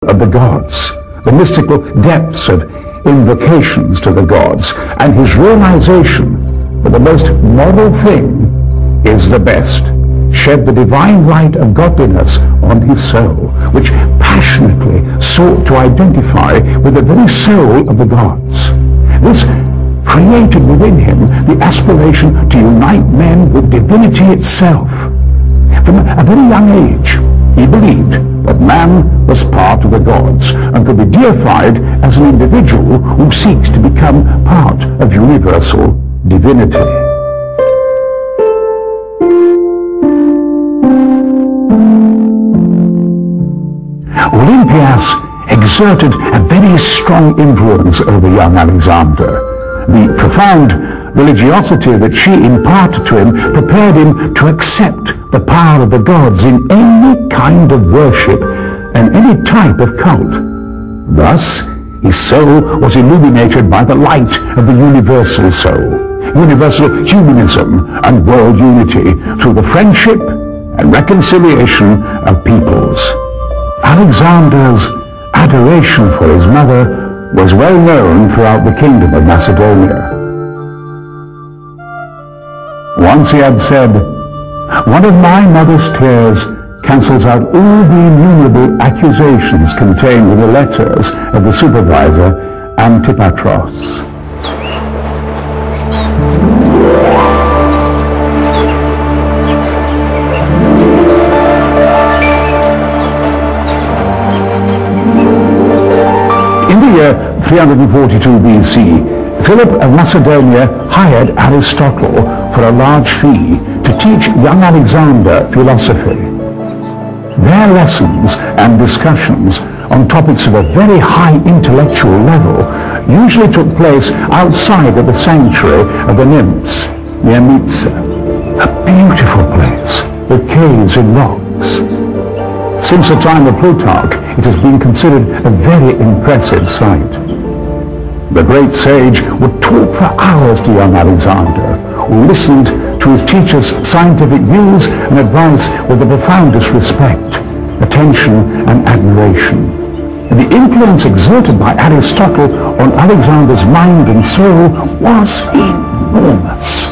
of the gods, the mystical depths of invocations to the gods, and his realization that the most moral thing is the best, shed the divine light of godliness on his soul, which passionately sought to identify with the very soul of the gods. This created within him the aspiration to unite men with divinity itself. From a very young age, he believed that man was part of the gods and could be deified as an individual who seeks to become part of universal divinity. Olympias exerted a very strong influence over young Alexander. The profound religiosity that she imparted to him prepared him to accept the power of the gods in any kind of worship and any type of cult. Thus, his soul was illuminated by the light of the universal soul, universal humanism and world unity through the friendship and reconciliation of peoples. Alexander's adoration for his mother was well known throughout the kingdom of Macedonia. Once he had said, "One of my mother's tears cancels out all the innumerable accusations contained in the letters of the supervisor Antipatros." In the year 342 BC, Philip of Macedonia hired Aristotle for a large fee to teach young Alexander philosophy. Their lessons and discussions on topics of a very high intellectual level usually took place outside of the sanctuary of the nymphs near Mysa, a beautiful place with caves in rocks. Since the time of Plutarch, it has been considered a very impressive sight. The great sage would talk for hours to young Alexander, who listened to his teacher's scientific views and advice with the profoundest respect, attention and admiration. The influence exerted by Aristotle on Alexander's mind and soul was enormous.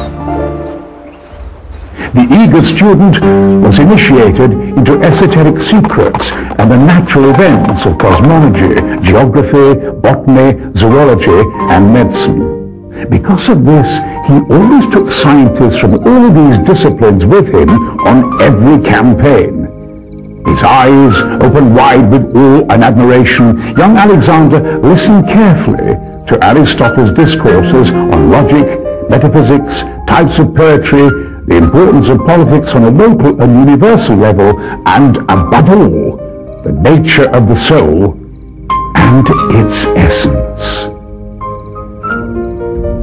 The eager student was initiated into esoteric secrets and the natural events of cosmology, geography, botany, zoology, and medicine. Because of this, he always took scientists from all these disciplines with him on every campaign. His eyes opened wide with awe and admiration, young Alexander listened carefully to Aristotle's discourses on logic, metaphysics, types of poetry, the importance of politics on a local and universal level, and above all, the nature of the soul and its essence.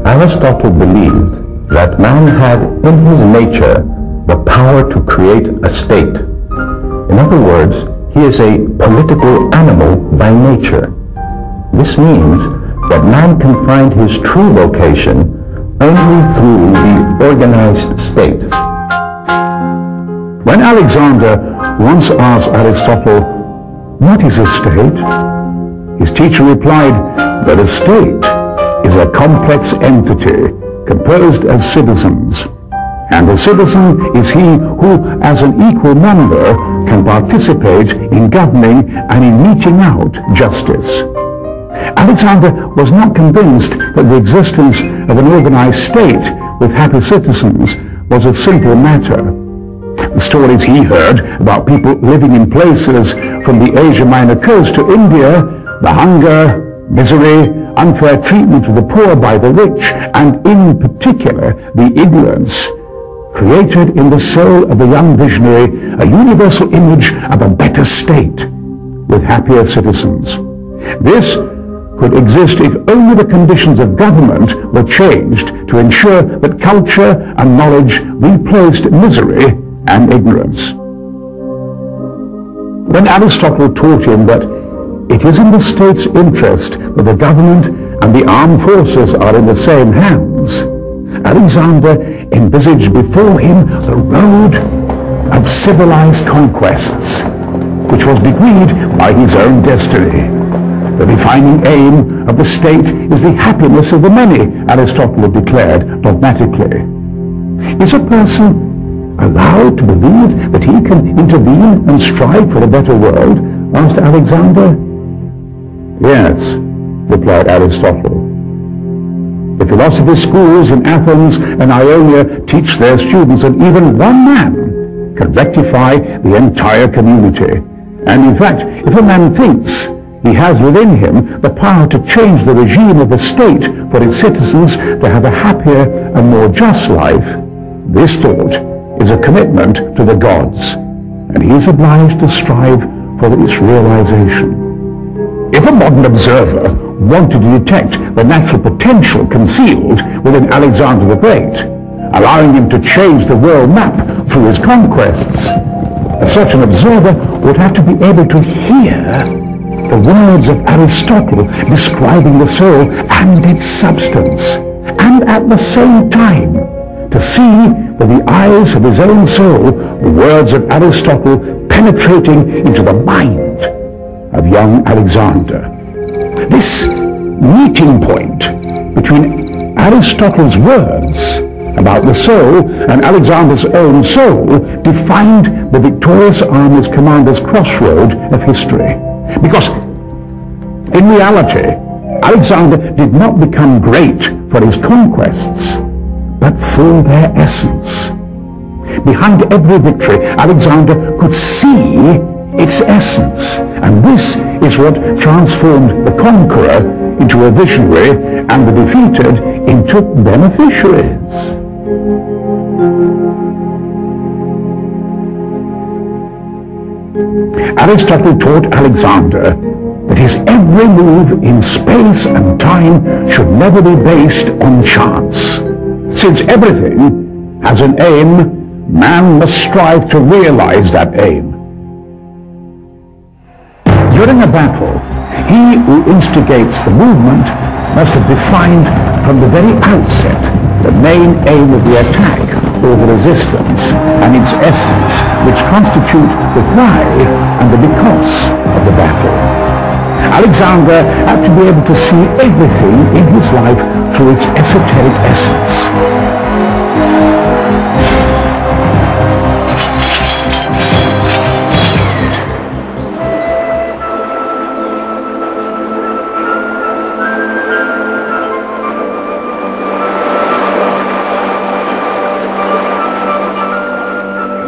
Aristotle believed that man had in his nature the power to create a state. In other words, he is a political animal by nature. This means that man can find his true vocation only through the organized state. When Alexander once asked Aristotle, "What is a state?" his teacher replied that a state is a complex entity composed of citizens, and a citizen is he who, as an equal member, can participate in governing and in meting out justice. Alexander was not convinced that the existence of an organized state with happy citizens was a simple matter. The stories he heard about people living in places from the Asia Minor coast to India, the hunger, misery, unfair treatment of the poor by the rich, and in particular the ignorance, created in the soul of the young visionary a universal image of a better state with happier citizens. This could exist if only the conditions of government were changed to ensure that culture and knowledge replaced misery and ignorance. When Aristotle taught him that it is in the state's interest that the government and the armed forces are in the same hands, Alexander envisaged before him the road of civilized conquests, which was decreed by his own destiny. The defining aim of the state is the happiness of the many, Aristotle declared dogmatically. Is a person allowed to believe that he can intervene and strive for a better world? Asked Alexander. Yes, replied Aristotle. The philosophy schools in Athens and Ionia teach their students that even one man can rectify the entire community. And in fact, if a man thinks he has within him the power to change the regime of the state for its citizens to have a happier and more just life, this thought is a commitment to the gods, and he is obliged to strive for its realization. If a modern observer wanted to detect the natural potential concealed within Alexander the Great, allowing him to change the world map through his conquests, such an observer would have to be able to hear the words of Aristotle describing the soul and its substance, and at the same time to see with the eyes of his own soul the words of Aristotle penetrating into the mind of young Alexander. This meeting point between Aristotle's words about the soul and Alexander's own soul defined the victorious army's commander's crossroad of history. Because in reality, Alexander did not become great for his conquests, but for their essence. Behind every victory, Alexander could see its essence, and this is what transformed the conqueror into a visionary and the defeated into beneficiaries. Aristotle taught Alexander that his every move in space and time should never be based on chance. Since everything has an aim, man must strive to realize that aim. During a battle, he who instigates the movement must have defined from the very outset the main aim of the attack or the resistance and its essence, which constitute the why and the because of the battle. Alexander had to be able to see everything in his life through its esoteric essence.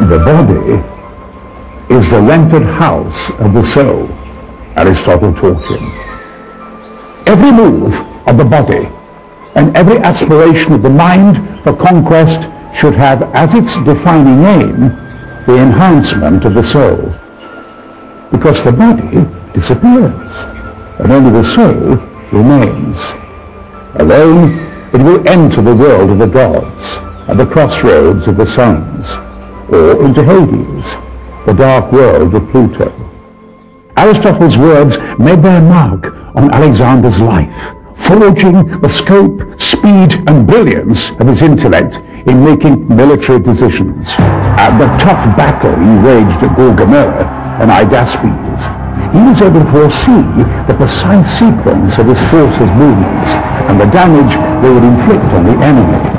The body is the rented house of the soul, Aristotle taught him. Every move of the body and every aspiration of the mind for conquest should have as its defining aim the enhancement of the soul. Because the body disappears and only the soul remains. Alone it will enter the world of the gods at the crossroads of the suns, or into Hades, the dark world of Pluto. Aristotle's words may bear mark on Alexander's life, forging the scope, speed and brilliance of his intellect in making military decisions. At the tough battle he waged at Gaugamela and Hydaspes, he was able to foresee the precise sequence of his forces' movements and the damage they would inflict on the enemy.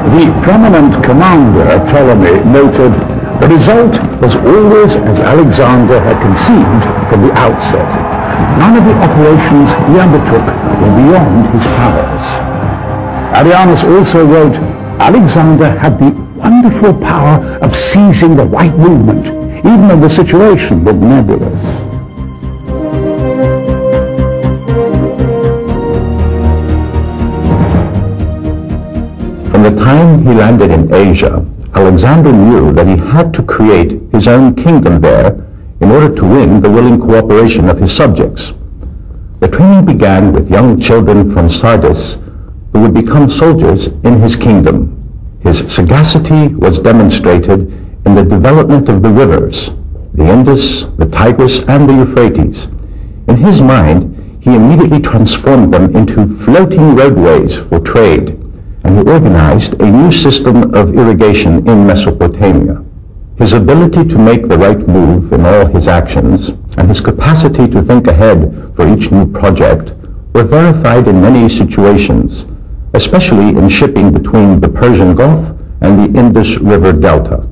The prominent commander, Ptolemy, noted, the result was always as Alexander had conceived from the outset. None of the operations he undertook were beyond his powers. Arrianus also wrote, Alexander had the wonderful power of seizing the right movement, even when the situation looked nebulous. From the time he landed in Asia, Alexander knew that he had to create his own kingdom there in order to win the willing cooperation of his subjects. The training began with young children from Sardis who would become soldiers in his kingdom. His sagacity was demonstrated in the development of the rivers, the Indus, the Tigris, and the Euphrates. In his mind, he immediately transformed them into floating roadways for trade, and he organized a new system of irrigation in Mesopotamia. His ability to make the right move in all his actions and his capacity to think ahead for each new project were verified in many situations, especially in shipping between the Persian Gulf and the Indus River Delta.